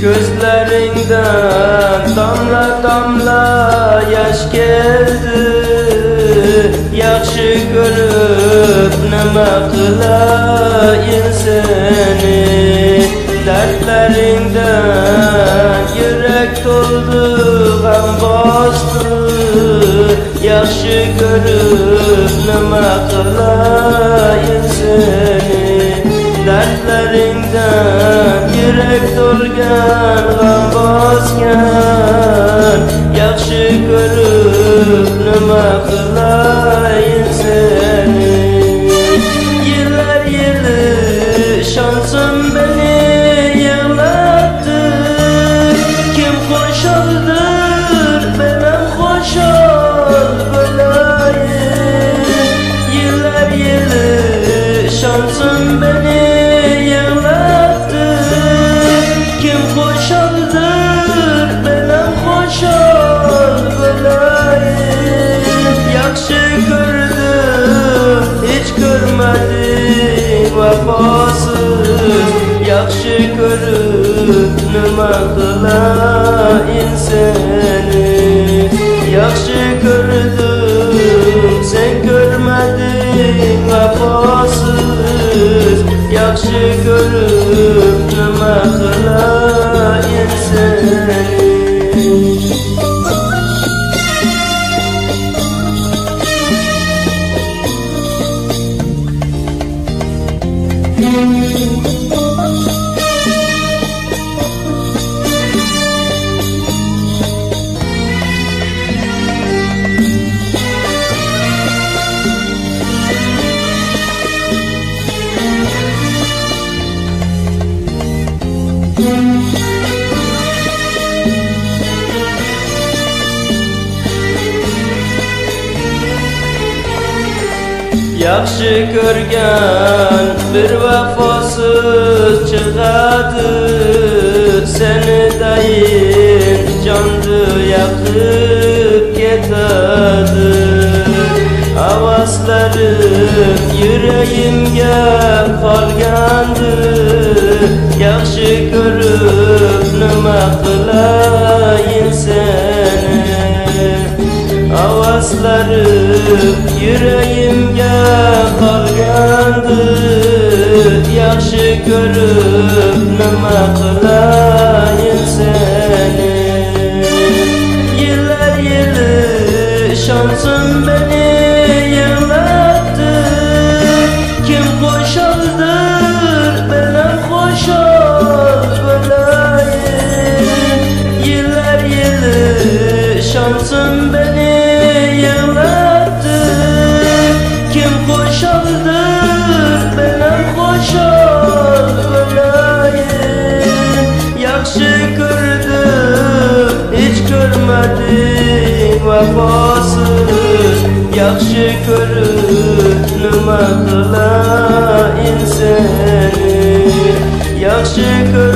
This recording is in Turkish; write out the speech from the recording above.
Gözlerinden damla damla yaş geldi. Yaxşı görüp nima qilayin seni. Dertlerinden yürek doldu, gam bastı. Yaxşı görüp nima qilayin seni. Dertlerinden yürek dolgan, gam bosgan. Yaxşı görüp nima qilayin seni. Yıllar yılı şansım beni yığlattı. Kim koşaldır benim koşal belayım. Yıllar yılı şansım beni yığlattı. Kim koşaldır benim koşal belayım. Yaxşı gördüm hiç görmedim vefasız. Yaxşı görüp nima qilayin seni. Yaxşı gördüm sen görmedin vefasız. Yaxşı görüp nima qilayin seni. Yaxşı görgen bir vefasız çıgadı. Seni dayin candı yakıp ketadi. Havaslarım yüreğimge qolgandı. Yaxşı görüp nima qilayin seni. Havaslarım yüreğimge qolgandı. Yaxşı görüp nima qilayin seni. Yıllar yılı şansım beni yığlattı. Kim koşaldır benim koşal belayım. Yıllar yılı şansım beni yığlattı. Kim koşaldır benim koşal belayım. Yaxşı gördüm hiç görmedim vefasız. Yaxşı görüp nima qilayin seni. Yaxşı görüp